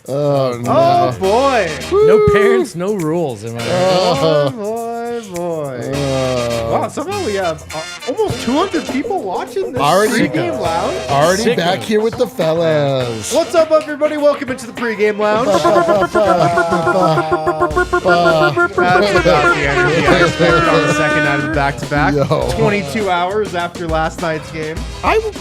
Oh, no. Oh, boy. Woo. No parents, no rules. Am I right? Oh, boy. Wow, somehow we have almost 200 people watching this pregame lounge. Already back here with the fellas. What's up, everybody? Welcome into the pregame lounge. That's about the energy I expected on the second night of the back-to-back. 22 hours after last night's game.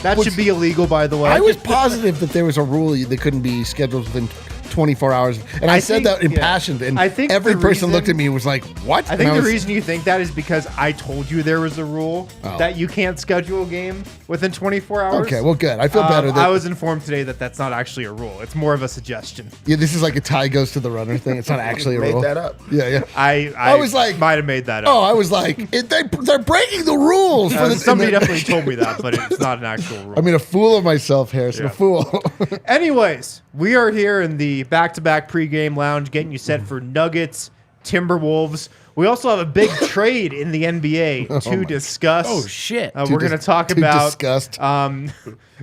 That should be illegal, by the way. I was positive that there was a rule that couldn't be scheduled within 24 hours. And I said that impassioned, and I think every person looked at me and was like, what? I think the reason you think that is because I told you there was a rule that you can't schedule a game within 24 hours. Okay, well, good. I feel better. I was informed today that that's not actually a rule. It's more of a suggestion. Yeah, this is like a tie goes to the runner thing. It's not actually a rule. Made that up. Yeah. I was like, might have made that up. Oh, I was like, they're breaking the rules. Somebody definitely told me that, but it's not an actual rule. I mean, a fool of myself, Harrison. A fool. Anyways, we are here in the back-to-back pregame lounge getting you set for Nuggets-Timberwolves. We also have a big trade in the NBA to discuss. Oh, shit. We're going to talk about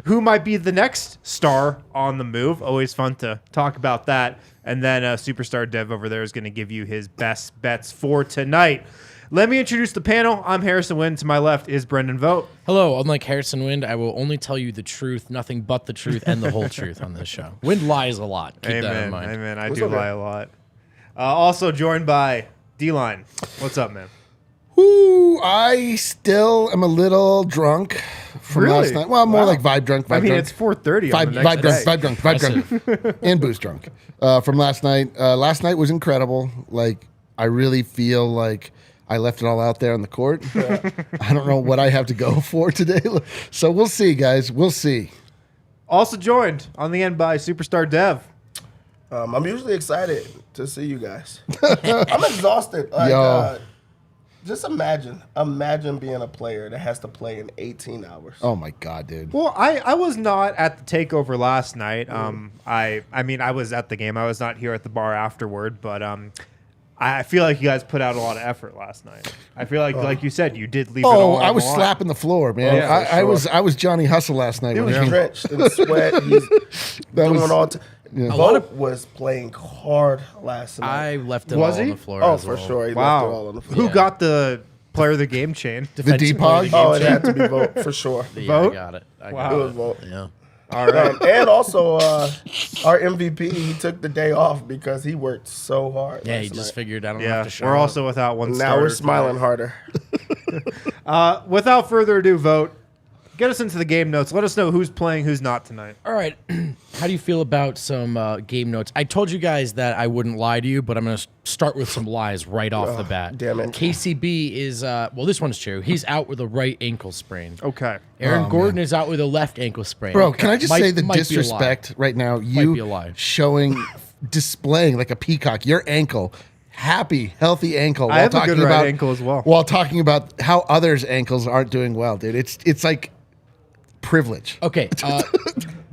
who might be the next star on the move. Always fun to talk about that. And then Superstar Dev over there is going to give you his best bets for tonight. Let me introduce the panel. I'm Harrison Wind. To my left is Brendan Vogt. Hello. Unlike Harrison Wind, I will only tell you the truth, nothing but the truth, and the whole truth on this show. Wind lies a lot. Keep that in mind. Amen. I do lie a lot. Also joined by D-Line. What's up, man? Ooh, I still am a little drunk from last night. Well, more like vibe drunk. It's 4:30. Vibe drunk, and booze drunk from last night. Last night was incredible. Like, I really feel like I left it all out there on the court. I don't know what I have to go for today. So we'll see, guys. We'll see. Also joined on the end by Superstar Dev. I'm usually excited to see you guys. I'm exhausted. Like, just imagine being a player that has to play in 18 hours. Oh my God, dude. Well, I was not at the takeover last night. I mean, I was at the game. I was not here at the bar afterward, but I feel like you guys put out a lot of effort last night. I feel like you said, you did leave it all on I was the line. slapping the floor, man. Yeah, I was Johnny Hustle last night. He was drenched in sweat. He's doing all. Vogt was playing hard last night. I left it all on the floor. Oh, for sure. He left it all on the floor. Who got the player of the game chain? The D-Pog? Oh, it had to be Vogt, for sure. Vogt? I got it. It was Vogt. Yeah. All right. And also, our MVP, he took the day off because he worked so hard. Yeah, he just figured I don't Yeah, have to show we're up. also without one Now starter we're smiling harder. Without further ado, Vogt, get us into the game notes. Let us know who's playing, who's not tonight. All right. How do you feel about some game notes? I told you guys that I wouldn't lie to you, but I'm going to start with some lies right off the bat. Damn it. KCB is, well, this one's true. He's out with a right ankle sprain. Okay. Aaron Gordon is out with a left ankle sprain. Bro, can I just say the might be a lie. disrespect right now? Might You be a lie. displaying like a peacock, your ankle, happy, healthy ankle. I have a good right ankle as well. While talking about how others' ankles aren't doing well, dude. It's like privilege. Okay,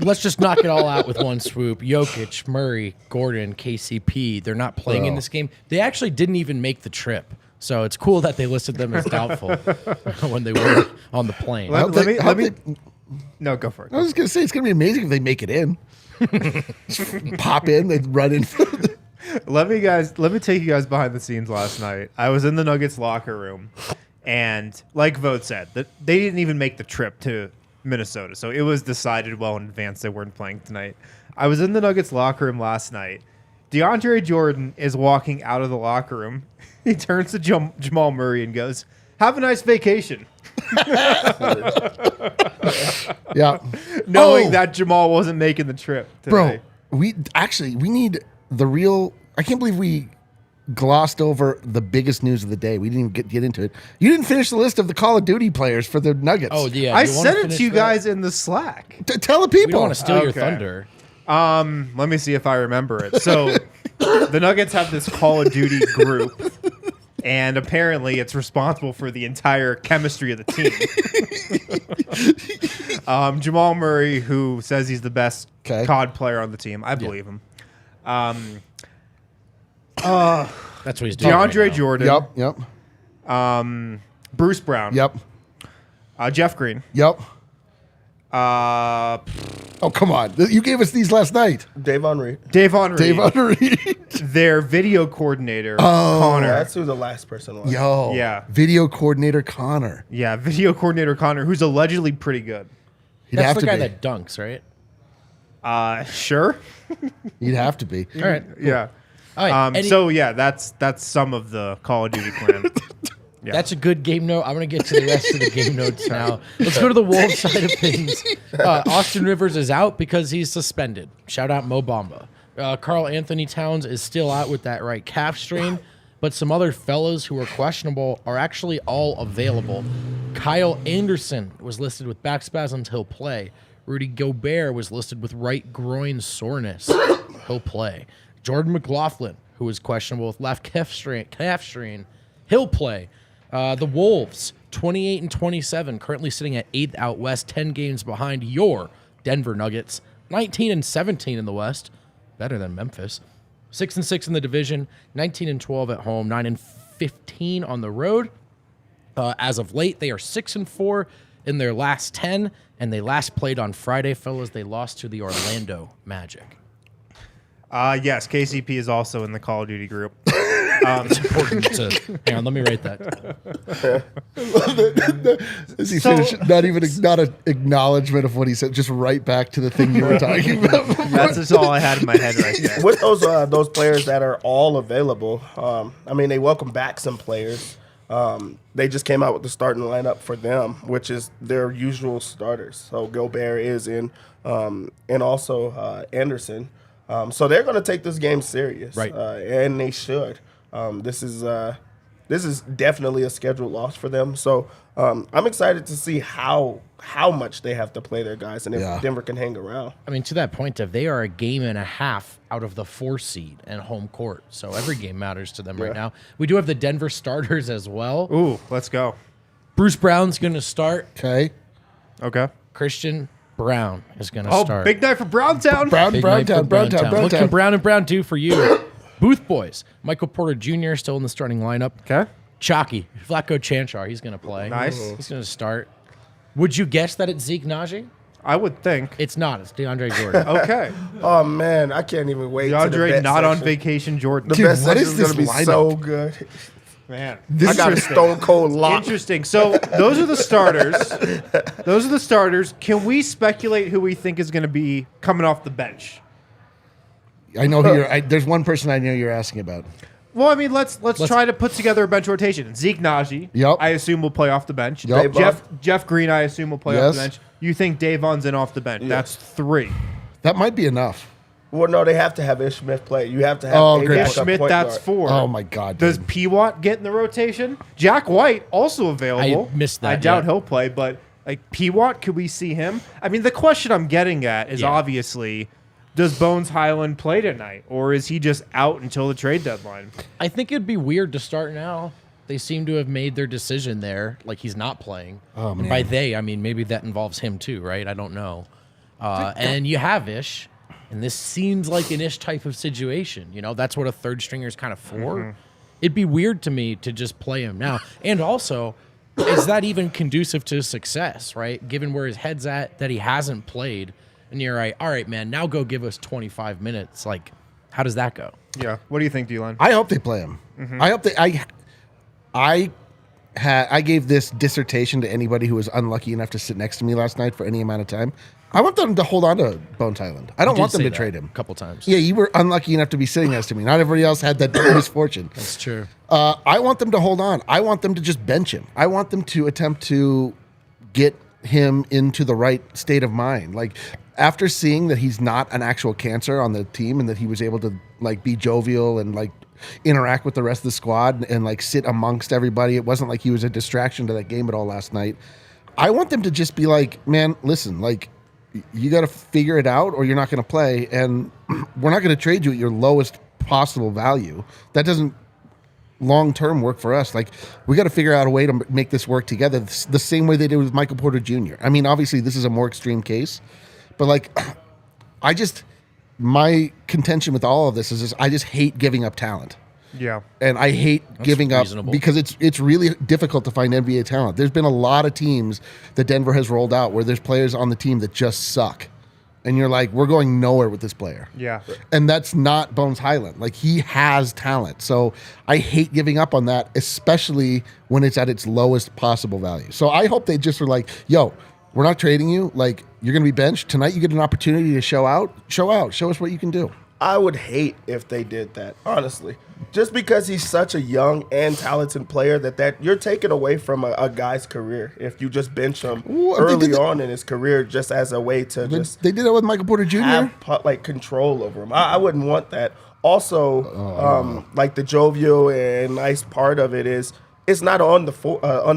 let's just knock it all out with one swoop. Jokic, Murray, Gordon, KCP, they're not playing in this game. They actually didn't even make the trip. So it's cool that they listed them as doubtful when they were on the plane. No, go for it. I was going to say, it's going to be amazing if they make it in. Pop in, they run in. Let me take you guys behind the scenes last night. I was in the Nuggets locker room, and like Vogt said, that they didn't even make the trip to Minnesota. So it was decided well in advance they weren't playing tonight. I was in the Nuggets locker room last night. DeAndre Jordan is walking out of the locker room. He turns to Jamal Murray and goes, "Have a nice vacation." Yeah. Knowing that Jamal wasn't making the trip today. Bro, we need the real. I can't believe we glossed over the biggest news of the day. We didn't even get into it. You didn't finish the list of the Call of Duty players for the Nuggets. Oh, yeah. I sent it to you guys in the Slack. Tell the We people. don't want to steal your thunder. Let me see if I remember it. So the Nuggets have this Call of Duty group, and apparently it's responsible for the entire chemistry of the team. Jamal Murray, who says he's the best COD player on the team. I believe him. That's what he's doing. DeAndre right now. Jordan. Yep. Bruce Brown. Yep. Jeff Green. Yep. Oh, come on. You gave us these last night. Davon Reed. Davon Reed. Davon Reed. Their video coordinator, Connor. That's who the last person was. Yo. Yeah. Video coordinator Connor. Yeah, video coordinator Connor, who's allegedly pretty good. He'd That's have the to guy be. that dunks, right? Sure. He'd have to be. All right. Yeah. All right. So yeah, that's some of the Call of Duty clan. Yeah. That's a good game note. I'm going to get to the rest of the game notes now. Let's go to the Wolves side of things. Austin Rivers is out because he's suspended. Shout out Mo Bamba. Karl Anthony Towns is still out with that right calf strain, but some other fellows who are questionable are actually all available. Kyle Anderson was listed with back spasms. He'll play. Rudy Gobert was listed with right groin soreness. He'll play. Jordan McLaughlin, who is questionable with left calf strain, he'll play. The Wolves, 28 and 27, currently sitting at 8th out west, 10 games behind your Denver Nuggets, 19 and 17 in the West, better than Memphis. 6 and 6 in the division, 19 and 12 at home, 9 and 15 on the road. As of late, they are 6 and 4 in their last 10, and they last played on Friday, fellas. They lost to the Orlando Magic. Yes, KCP is also in the Call of Duty group. It's important to hang on. Let me write that. As he finished, not an acknowledgement of what he said, just right back to the thing you were talking about. That's just all I had in my head right there. With those players that are all available, I mean, they welcome back some players. They just came out with the starting lineup for them, which is their usual starters. So Gobert is in, and also Anderson. So they're going to take this game serious, Right. And they should. This is definitely a scheduled loss for them. So I'm excited to see how much they have to play their guys and if Denver can hang around. I mean, to that point, if they are a game and a half out of the 4 seed and home court, so every game matters to them right now. We do have the Denver starters as well. Ooh, let's go. Bruce Brown's going to start. Okay. Okay. Christian Brown is going to Oh, start. big night for Browntown. Big night for Browntown. What can Brown and Brown do for you? Booth Boys. Michael Porter Jr. still in the starting lineup. Okay. Chalky. Vlatko Chanchar. He's going to play. Nice. He's going to start. Would you guess that it's Zeke Naji? I would think. It's not. It's DeAndre Jordan. Okay. Oh, man, I can't even wait. DeAndre not on vacation, Jordan. The Dude, best what section is is this going to be lineup? so good. Man. I got a stone cold lock. Interesting. So those are the starters. Can we speculate who we think is going to be coming off the bench? I know who there's one person I know you're asking about. Well, I mean, let's try to put together a bench rotation. Zeke Naji, Yep. I assume will play off the bench. Yep. Jeff Green, I assume will play off the Yes. bench. You think Davon's in off the bench? That's 3. That might be enough. Well, no, they have to have Ish Smith play. You have to have Oh, a great. backup Ish Smith, point that's guard. 4. Oh, my God. Does dude. P-Watt get in the rotation? Jack White also available. I missed that, I doubt yeah. he'll play, but like P-Watt, could we see him? I mean, the question I'm getting at is obviously, does Bones Highland play tonight, or is he just out until the trade deadline? I think it'd be weird to start now. They seem to have made their decision there. Like, he's not playing. Oh, And man. by they, I mean, maybe that involves him too, right? I don't know. And you have Ish, and this seems like an Ish type of situation. You know, that's what a third stringer is kind of for. It'd be weird to me to just play him now. And also, is that even conducive to success, right? Given where his head's at, that he hasn't played, and you're like, all right, man, now go give us 25 minutes. Like, how does that go? Yeah. What do you think, Dylan? I hope they play him. I hope I gave this dissertation to anybody who was unlucky enough to sit next to me last night for any amount of time. I want them to hold on to Bones Highland. I don't You want did them say to that trade him a couple times. Yeah, you were unlucky enough to be sitting next to me. Not everybody else had that misfortune. That's true. I want them to hold on. I want them to just bench him. I want them to attempt to get him into the right state of mind. Like, after seeing that he's not an actual cancer on the team and that he was able to like be jovial and like interact with the rest of the squad and like sit amongst everybody, it wasn't like he was a distraction to that game at all last night. I want them to just be like, man, listen, like, you got to figure it out or you're not going to play, and we're not going to trade you at your lowest possible value. That doesn't long-term work for us. Like, we got to figure out a way to make this work together the same way they did with Michael Porter Jr. I mean, obviously this is a more extreme case, but like, my contention with all of this is I just hate giving up talent. Yeah. And I hate giving up reasonable. because it's really difficult to find NBA talent. There's been a lot of teams that Denver has rolled out where there's players on the team that just suck. and you're like, we're going nowhere with this player. Yeah. And that's not Bones Highland. Like, he has talent. So I hate giving up on that, especially when it's at its lowest possible value. So I hope they just are like, yo, we're not trading you. Like, you're going to be benched. Tonight you get an opportunity to show out. Show us what you can do. I would hate if they did that, honestly. Just because he's such a young and talented player that you're taking away from a guy's career if you just bench him early on in his career just as a way to They did it with Michael Porter Jr. have control over him. I wouldn't want that. Also, like the jovial and nice part of it is it's not on the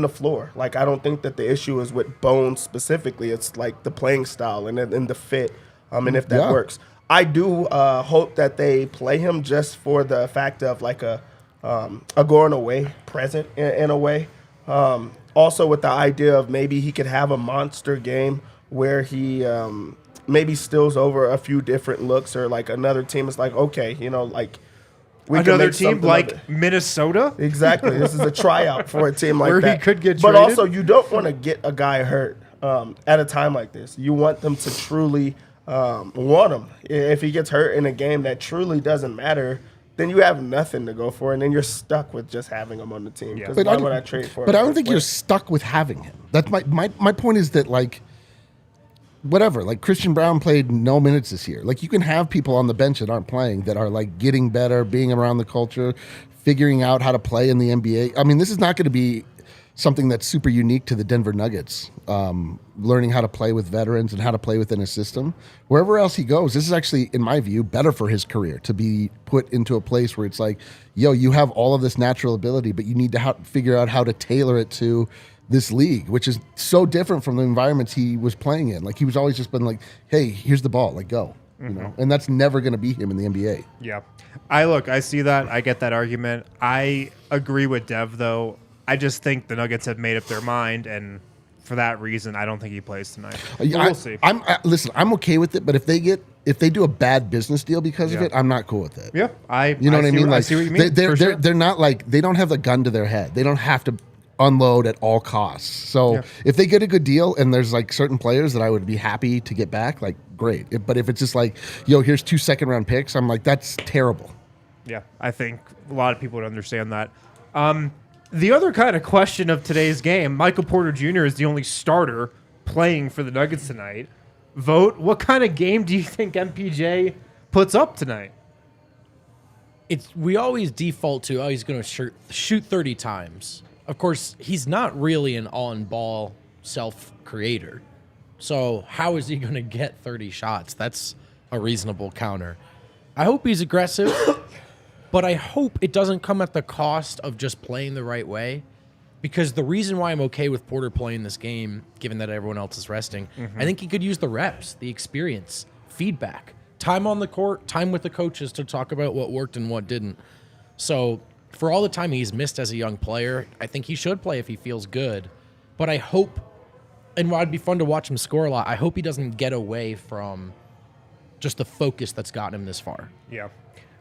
floor. Like, I don't think that the issue is with Bones specifically. It's like the playing style and the fit, and if that works. I do hope that they play him just for the fact of like a going away present in a way. Also with the idea of maybe he could have a monster game where he maybe steals over a few different looks, or like another team is like, okay, like we another team like Minnesota. Exactly. This is a tryout for a team like where that. He could get but traded. Also, you don't want to get a guy hurt at a time like this. You want them to truly want him. If he gets hurt in a game that truly doesn't matter, then you have nothing to go for, and then you're stuck with just having him on the team. Because why would I trade for him? But I don't think you're stuck with having him. That's my point is that, like, whatever, like Christian Brown played no minutes this year. Like, you can have people on the bench that aren't playing that are like getting better, being around the culture, figuring out how to play in the NBA. I mean, this is not going to be something that's super unique to the Denver Nuggets, learning how to play with veterans and how to play within a system. Wherever else he goes, this is actually, in my view, better for his career to be put into a place where it's like, yo, you have all of this natural ability, but you need to figure out how to tailor it to this league, which is so different from the environments he was playing in. Like, he was always just been like, hey, here's the ball, like, go. You know, and that's never going to be him in the NBA. Yeah. I see that. I get that argument. I agree with Dev, though. I just think the Nuggets have made up their mind, and for that reason, I don't think he plays tonight. We'll see. Listen, I'm okay with it, but if they do a bad business deal because of it, I'm not cool with it. Yeah, you know what I mean? Like, I see what you mean. They're not like, they don't have the gun to their head. They don't have to unload at all costs. So if they get a good deal and there's like certain players that I would be happy to get back, like, great. But if it's just like, yo, here's 2 second-round picks, I'm like, that's terrible. Yeah, I think a lot of people would understand that. The other kind of question of today's game, Michael Porter Jr. is the only starter playing for the Nuggets tonight. Vogt, what kind of game do you think MPJ puts up tonight? We always default to, he's going to shoot 30 times. Of course, he's not really an on-ball self-creator. So how is he going to get 30 shots? That's a reasonable counter. I hope he's aggressive. But I hope it doesn't come at the cost of just playing the right way, because the reason why I'm okay with Porter playing this game, given that everyone else is resting, I think he could use the reps, the experience, feedback, time on the court, time with the coaches to talk about what worked and what didn't. So for all the time he's missed as a young player, I think he should play if he feels good. But I hope, and while it'd be fun to watch him score a lot, I hope he doesn't get away from just the focus that's gotten him this far. Yeah.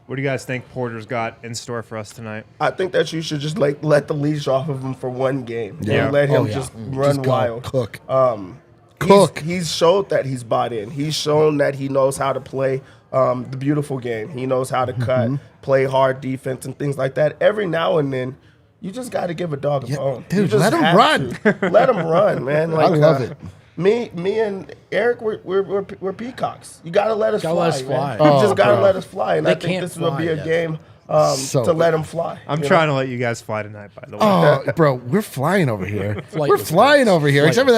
What do you guys think Porter's got in store for us tonight? I think that you should just let the leash off of him for one game. Yeah. Let him just run just wild. Cook. He's showed that he's bought in. He's shown that he knows how to play the beautiful game. He knows how to cut, play hard defense and things like that. Every now and then, you just got to give a dog a bone. Dude, let him run. Let him run, man. Like, I love it. Me and Eric, we're peacocks. You gotta let us fly. Let us fly. You just gotta let us fly, and I think this will be a yet. game to let them fly. I'm trying to let you guys fly tonight, by the way. Oh, bro, we're flying over here. Flight We're was flying nice. over here. Flight Except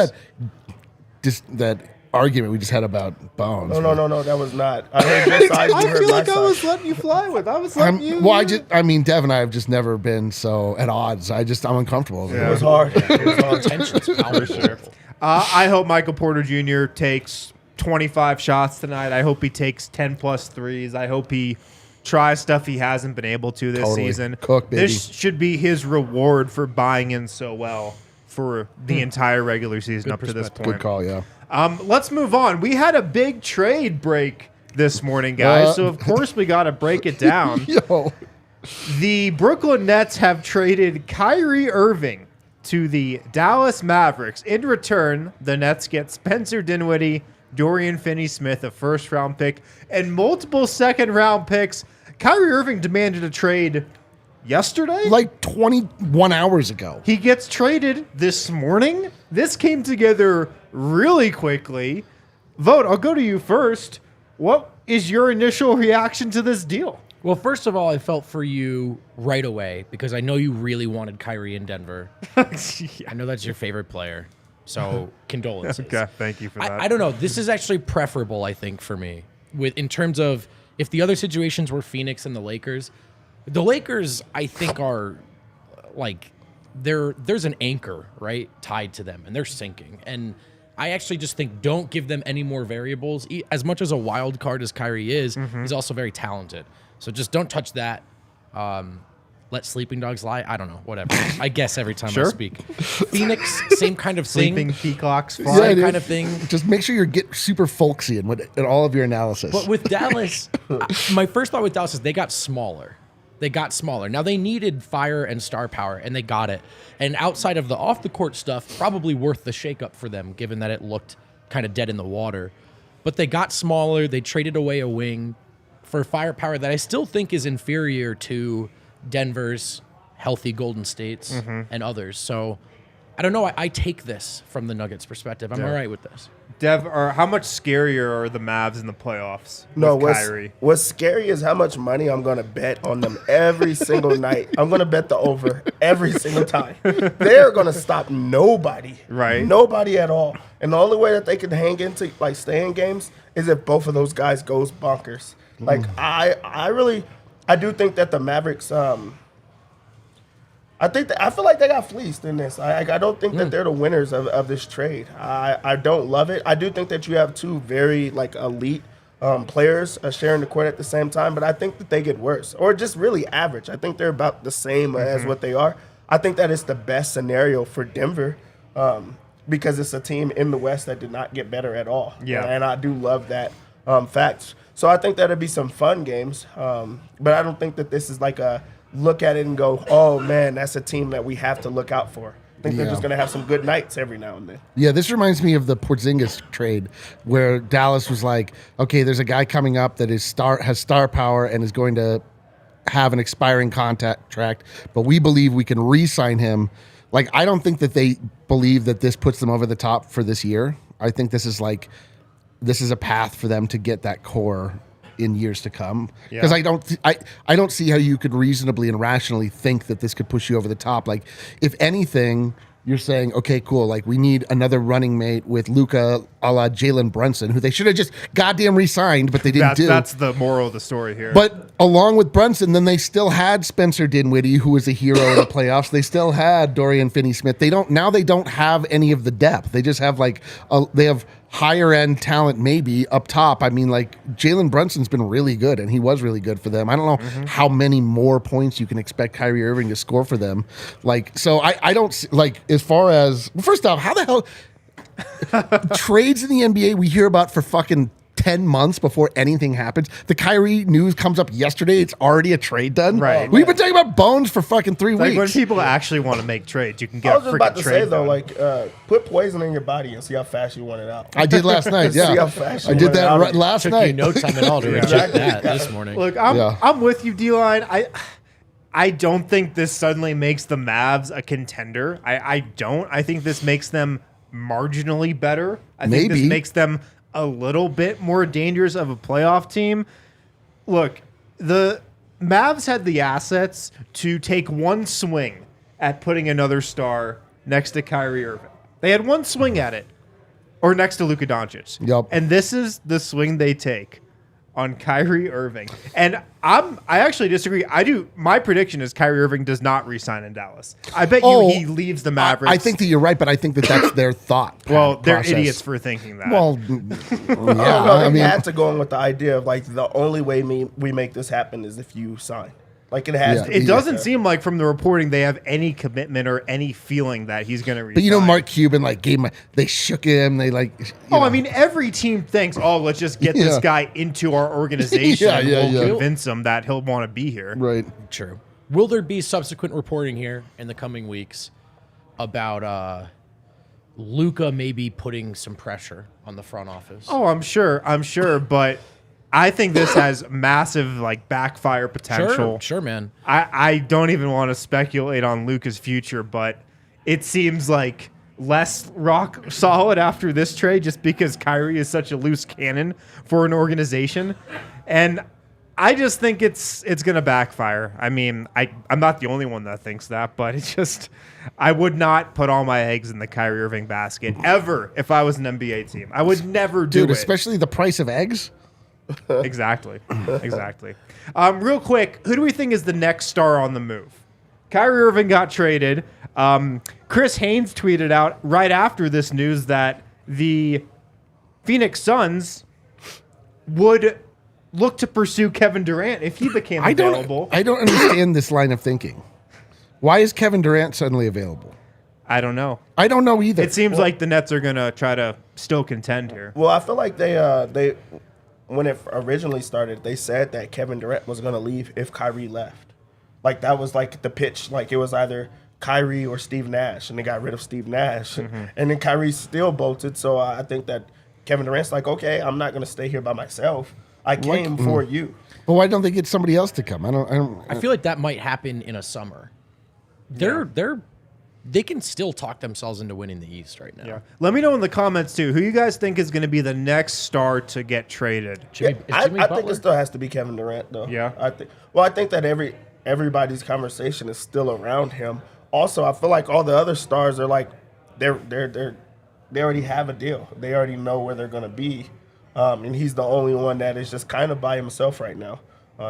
was- for that argument we just had about Bones. No, that was not. I heard your side. You heard my side. letting you fly with. I was Dev and I have just never been so at odds. I'm uncomfortable over It here. was hard. It was hard. Tension's powerful. I hope Michael Porter Jr. takes 25 shots tonight. I hope he takes 10-plus threes. I hope he tries stuff he hasn't been able to this season. Cook, baby. This should be his reward for buying in so well for the entire regular season up to this point. Good call, yeah. Let's move on. We had a big trade break this morning, guys, so of course we got to break it down. Yo. The Brooklyn Nets have traded Kyrie Irving to the Dallas Mavericks. In return, the Nets get Spencer Dinwiddie, Dorian Finney-Smith, a first-round pick, and multiple second-round picks. Kyrie Irving demanded a trade yesterday? Like 21 hours ago. He gets traded this morning. This came together really quickly. Vogt, I'll go to you first. What is your initial reaction to this deal? Well, first of all, I felt for you right away because I know you really wanted Kyrie in Denver. I know that's your favorite player. So condolences. Okay, thank you for that. I don't know. This is actually preferable, I think, for me. In terms of if the other situations were Phoenix and the Lakers, I think, are like there's an anchor, right, tied to them, and they're sinking. And I actually just think don't give them any more variables. As much as a wild card as Kyrie is, he's also very talented. So just don't touch that. Let sleeping dogs lie. I don't know. Whatever. I guess every time I speak. Phoenix, same kind of thing. Sleeping peacocks. Same kind of thing. Just make sure you get super folksy in all of your analysis. But with Dallas, my first thought with Dallas is they got smaller. Now they needed fire and star power, and they got it. And outside of the off-the-court stuff, probably worth the shakeup for them, given that it looked kind of dead in the water. But they got smaller. They traded away a wing for firepower that I still think is inferior to Denver's, healthy Golden States, and others. So I don't know. I take this from the Nuggets' perspective. I'm all right with this. Dev, how much scarier are the Mavs in the playoffs with Kyrie? What's scary is how much money I'm going to bet on them every single night. I'm going to bet the over every single time. They're going to stop nobody. Right. Nobody at all. And the only way that they can hang into, like, stay in games is if both of those guys goes bonkers. Like, I do think that the Mavericks, I feel like they got fleeced in this. I don't think that they're the winners of this trade. I don't love it. I do think that you have two very elite players sharing the court at the same time, but I think that they get worse or just really average. I think they're about the same as what they are. I think that is the best scenario for Denver because it's a team in the West that did not get better at all. Yeah, and I do love that fact. So I think that'll be some fun games, but I don't think that this is like a look at it and go, oh, man, that's a team that we have to look out for. I think they're just going to have some good nights every now and then. Yeah, this reminds me of the Porzingis trade where Dallas was like, okay, there's a guy coming up that has star power and is going to have an expiring contract, but we believe we can re-sign him. Like, I don't think that they believe that this puts them over the top for this year. I think this is a path for them to get that core in years to come, because I don't see how you could reasonably and rationally think that this could push you over the top. Like, if anything, you're saying, okay, cool, like we need another running mate with Luka a la Jalen Brunson, who they should have just goddamn re-signed, but they didn't do. That's the moral of the story here. But along with Brunson, then they still had Spencer Dinwiddie, who was a hero in the playoffs. They still had Dorian Finney-Smith. They don't have any of the depth. They just have they have higher end talent maybe up top. I mean, like, Jalen Brunson's been really good, and he was really good for them. I don't know how many more points you can expect Kyrie Irving to score for them. Like, so I don't, like, as far as, first off, how the hell trades in the NBA we hear about for fucking 10 months before anything happens. The Kyrie news comes up yesterday. It's already a trade done. Right. We've been talking about bones for fucking 3 weeks. Like, when people actually want to make trades, you can get I was a just about freaking to trade say, though, done. put poison in your body and see how fast you want it out. I did last night, yeah. See how fast I you did want it that out. last Took night. you no time at all to reject that this morning. Look, I'm with you, D-Line. I don't think this suddenly makes the Mavs a contender. I don't. I think this makes them marginally better. I think this makes them a little bit more dangerous of a playoff team. Look, the Mavs had the assets to take one swing at putting another star next to Kyrie Irving. They had one swing at it, or next to Luka Doncic. Yep. And this is the swing they take on Kyrie Irving. And I actually disagree. My prediction is Kyrie Irving does not re-sign in Dallas. I bet he leaves the Mavericks. I think that you're right, but I think that that's their thought. Well, they're process. idiots for thinking that. Well, No, they had to go in with the idea of, like, the only way we make this happen is if you sign. Like, it has to be. It doesn't seem like from the reporting they have any commitment or any feeling that he's going to resign. But, you know, Mark Cuban, like, they shook him. They, like, you know. I mean, every team thinks, let's just get this guy into our organization and we'll convince him that he'll want to be here. Right. True. Will there be subsequent reporting here in the coming weeks about Luka may be putting some pressure on the front office. Oh, I'm sure, but I think this has massive like backfire potential. Sure, man. I don't even want to speculate on Luka's future, but it seems like less rock solid after this trade just because Kyrie is such a loose cannon for an organization. And I just think it's going to backfire. I mean, I'm not the only one that thinks that, but it's just I would not put all my eggs in the Kyrie Irving basket ever if I was an NBA team. I would never do Dude, it. especially the price of eggs. Exactly. Real quick, who do we think is the next star on the move? Kyrie Irving got traded. Chris Haynes tweeted out right after this news that the Phoenix Suns would look to pursue Kevin Durant if he became available. I don't understand this line of thinking. Why is Kevin Durant suddenly available? I don't know. I don't know either. It seems like the Nets are going to try to still contend here. Well, I feel like they when it originally started, they said that Kevin Durant was going to leave if Kyrie left. Like that was like the pitch. Like it was either Kyrie or Steve Nash, and they got rid of Steve Nash, and then Kyrie still bolted. So I think that Kevin Durant's like, okay, I'm not going to stay here by myself. I came for you. But why don't they get somebody else to come? I feel like that might happen in a summer. They can still talk themselves into winning the East right now. Yeah. Let me know in the comments too who you guys think is going to be the next star to get traded. I think it still has to be Kevin Durant, though. Yeah. I think that everybody's conversation is still around him. Also, I feel like all the other stars are like they already have a deal. They already know where they're going to be. And he's the only one that is just kind of by himself right now.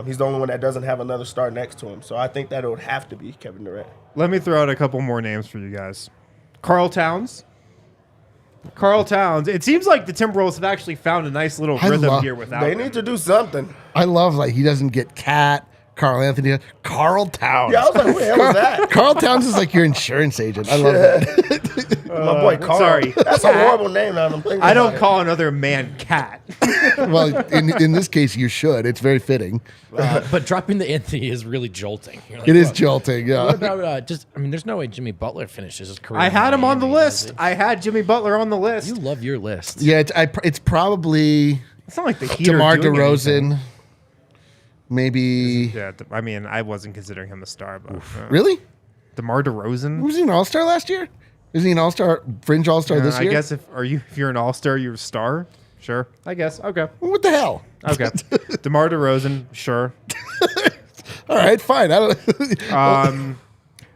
He's the only one that doesn't have another star next to him. So I think that it would have to be Kevin Durant. Let me throw out a couple more names for you guys. Karl Towns. It seems like the Timberwolves have actually found a nice little rhythm here without They him. need to do something. I love like he doesn't get Cat, Carl Anthony, Carl Towns. Yeah, I was like, who the hell is that? Carl Towns is like your insurance agent. I love that. My boy Carl. sorry. That's a horrible name now. I'm thinking I don't about call another man Cat. Well, in this case, you should. It's very fitting. But dropping the Anthony is really jolting. You're like, It is what- jolting. Yeah. What about there's no way Jimmy Butler finishes his career. I in had him on the Miami, list. does I had Jimmy Butler on the he? list. You love your list. Yeah, it's probably It's not like the Heat DeMar are doing DeRozan. anything. Maybe. Yeah, I mean, I wasn't considering him a star, but Really? DeMar DeRozan. Was he an All-Star last year? Is he an All-Star, fringe All-Star this I year? guess if you're an All-Star, you're a star. Sure, I guess. Okay, What the hell? okay. DeMar DeRozan, sure. All right, fine. I don't.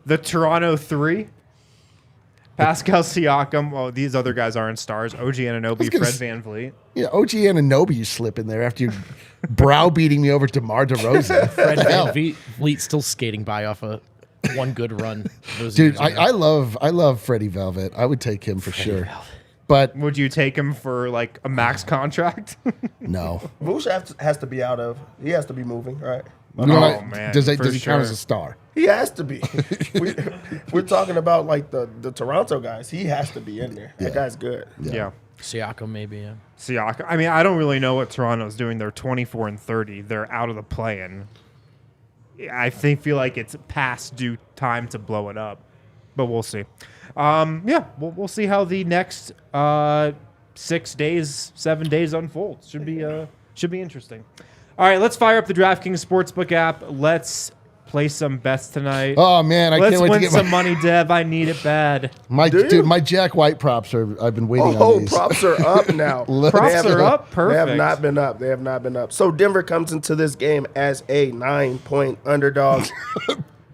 The Toronto Three. Pascal Siakam. Well, these other guys aren't stars. OG Anunoby, gonna Fred s- Van Vliet. Yeah, OG Anunoby, you slip in there after you browbeating me over DeMar DeRozan. Fred Hell. Van Vliet still skating by off a one good run. Those Dude, years ago. I love Freddie Velvet. I would take him for sure. But Would you take him for like a max contract? no. Vooch has to be out of. He has to be moving, right? Man, Does for he count as sure. a star? He has to be. We're talking about like the Toronto guys. He has to be in there. That guy's good. Yeah. Siakam maybe. Yeah. Siakam. I mean, I don't really know what Toronto's doing. They're 24-30. They're out of the play-in. I feel like it's past due time to blow it up, but we'll see. We'll see how the next 7 days unfolds. Should be interesting. All right, let's fire up the DraftKings Sportsbook app. Let's play some bets tonight. Oh man, I Let's can't wait to win get some money, Dev. I need it bad. my Jack White props are. I've been waiting on these. Props are up now. Props are up. Perfect. They have not been up. They have not been up. So Denver comes into this game as a 9-point underdog.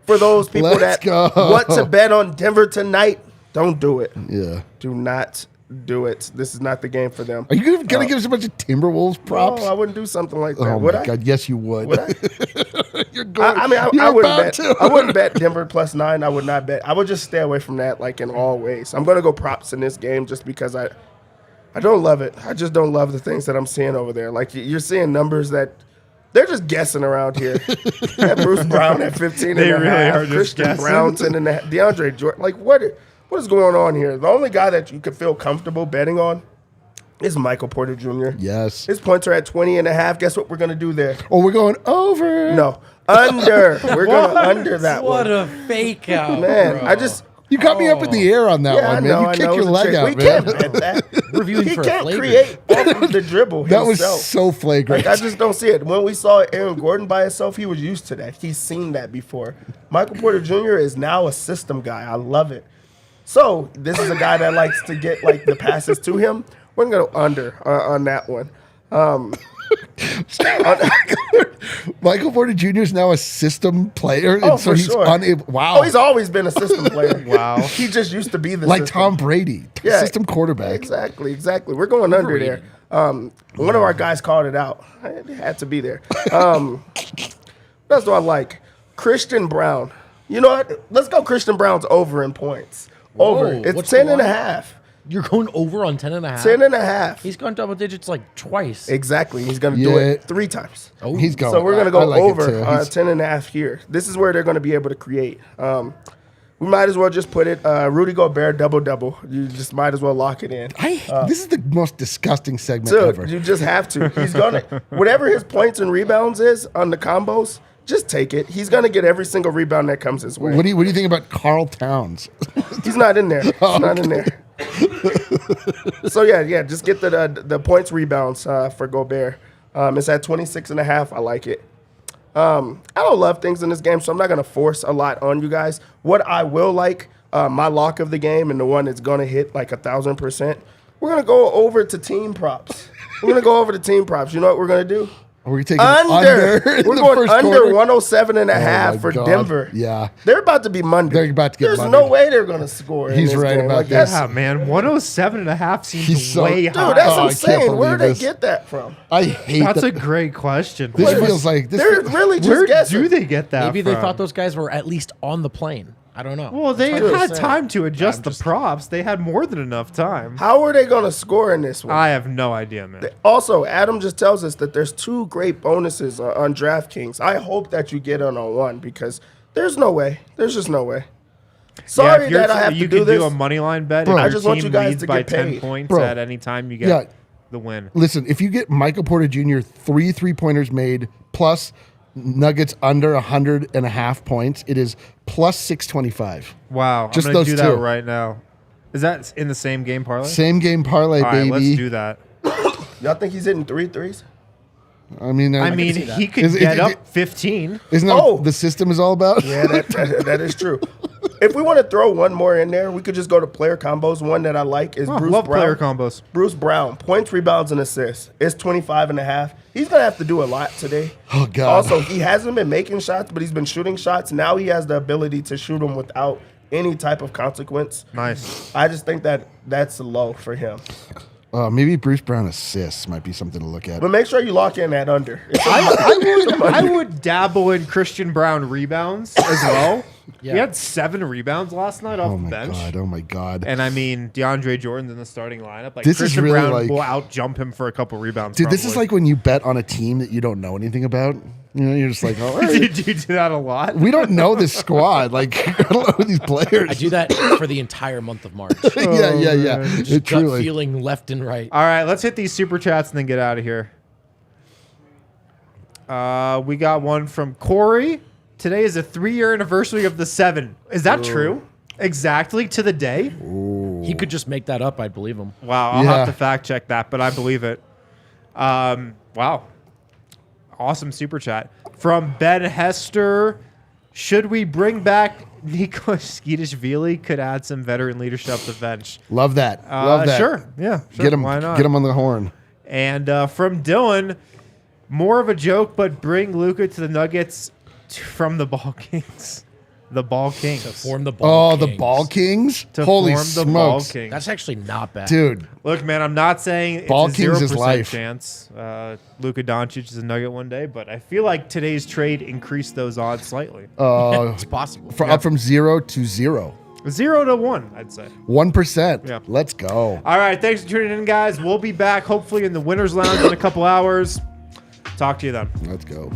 For those people Let's that go. want to bet on Denver tonight, don't do it. Yeah. Do not do it. This is not the game for them. Are you gonna give us a bunch of Timberwolves props? No, I wouldn't do something like that. Oh Would my I? god, yes you would. Would I? You're going. I mean, I you're wouldn't about bet. to. I wouldn't bet Denver +9. I would not bet. I would just stay away from that, like in all ways. I'm gonna go props in this game just because I don't love it. I just don't love the things that I'm seeing over there. Like you're seeing numbers that they're just guessing around here. That Bruce Brown at 15 They and a really half, are just Christian guessing. Brown 10 and a half, DeAndre Jordan. Like what is going on here? The only guy that you could feel comfortable betting on is Michael Porter Jr. Yes. His points are at 20 and a half. Guess what we're gonna do there? Oh, we're going over. No, under. We're going under that What one. a fake out, Man, bro. I just You got me up in the air on that Yeah, one, I man. know. You I kicked know. your It's a leg trick. out, We man. can't bet that. Reviewing He for a can't flagrant. create off of the dribble That was himself. so flagrant. Like, I just don't see it. When we saw Aaron Gordon by himself, he was used to that. He's seen that before. Michael Porter Jr. is now a system guy. I love it. So this is a guy that likes to get like the passes to him. We're gonna go under on that one. Michael Porter Jr. is now a system player, and Oh, so for he's sure. unable. Wow. Oh, he's always been a system player. Wow. He just used to be the like system. Tom Brady, Yeah. system quarterback. Exactly. We're going under there. One of our guys called it out. It had to be there. That's what I like. Christian Brown. You know what? Let's go Christian Brown's over in points. Over. Whoa, It's what's 10 the and a line? half. You're going over on 10 and a half? 10 and a half. He's gone double digits like twice. Exactly. He's going to do Yeah. it 3 times. Oh, He's going. So we're going to go I like it over too. He's- 10 and a half here. This is where they're going to be able to create. We might as well just put it Rudy Gobert double-double. You just might as well lock it in. This is the most disgusting segment Dude, ever. you just have to. He's going to, whatever his points and rebounds is on the combos, just take it. He's going to get every single rebound that comes his way. What do you think about Carl Towns? He's not in there. He's not in there. So, yeah, just get the points rebounds for Gobert. It's at 26 and a half. I like it. I don't love things in this game, so I'm not going to force a lot on you guys. What I will like, my lock of the game and the one that's going to hit like 1,000%, we're going to go over to team props. We're going to go over to team props. You know what we're going to do? Are we taking Under. in We're the going first under quarter? 107 and a Oh half my for God. Denver. Yeah. They're about to be Monday. They're about to get There's Monday. no way they're going to score. in He's this right game. about Like, this. that's- Yeah, man. 107 and a half seems He's so- way Dude, high. Dude, that's Oh, I can't insane. Where believe did they this. get that from? I hate That's that. a great question. This feels like this. They're really just Where guessing. do they get that Maybe they from? thought those guys were at least on the plane. I don't know. Well, they It's hard to had say. time to adjust the props. They had more than enough time. How are they going to score in this one? I have no idea, man. Also, Adam just tells us that there's 2 great bonuses on DraftKings. I hope that you get on one because there's no way. There's just no way. Sorry if you're that I have you to do can this. do a money line bet. Bro. If I your just want team you guys leads to by get 10 paid. points Bro. at any time, you get Yeah. the win. Listen, if you get Michael Porter Jr. 3-pointers made plus Nuggets under 100.5 points, it is plus 625. Wow. Just I'm going those to do that two. right now. Is that in the same game parlay? Same game parlay, All right, baby. let's do that. Y'all think he's hitting 3 threes? I mean, I mean, he could Is- get is- up 15. isn't that Oh. what the system is all about? Yeah, that is true. If we want to throw one more in there, we could just go to player combos. One that I like is Oh, Bruce love Brown. player combos. Bruce Brown, points, rebounds, and assists. It's 25 and a half. He's going to have to do a lot today. Oh, God. Also, he hasn't been making shots, but he's been shooting shots. Now he has the ability to shoot them without any type of consequence. Nice. I just think that that's low for him. Maybe Bruce Brown assists might be something to look at. But make sure you lock in that under. I would dabble in Christian Brown rebounds as well. Yeah. He had 7 rebounds last night off Oh the my bench. God! Oh my God! And I mean, DeAndre Jordan's in the starting lineup. Like This is Christian really Brown like- will out-jump him for a couple rebounds. Dude, this is probably. like when you bet on a team that you don't know anything about. You know, you're just like, oh, all right. Did you do that a lot? We don't know this squad. Like, I don't know these players. I do that for the entire month of March. yeah. Just It gut truly. feeling left and right. All right, let's hit these super chats and then get out of here. We got one from Corey. Today is a 3-year anniversary of the 7. Is that true? Exactly to the day? He could just make that up. I'd believe him. Wow, I'll Yeah. have to fact check that, but I believe it. Wow. Awesome super chat. From Ben Hester. Should we bring back Nikola Jokic? Could add some veteran leadership to the bench. Love that. Love that. Sure. Yeah. Sure. Get him. Why not? Get him on the horn. And from Dylan, more of a joke, but bring Luka to the Nuggets from the Ball Kings. The Ball Kings. To form the ball. Oh, the Kings. Ball Kings. To Holy form the Ball smokes, Kings. That's actually not bad. dude! Look, man, I'm not saying it's Ball a Kings 0% is life. chance. Luka Doncic is a Nugget one day, but I feel like today's trade increased those odds slightly. It's possible. Up from 0 to 0. 0 to 1, I'd say. 1%. Yeah. Let's go. All right, thanks for tuning in, guys. We'll be back hopefully in the Winners Lounge in a couple hours. Talk to you then. Let's go.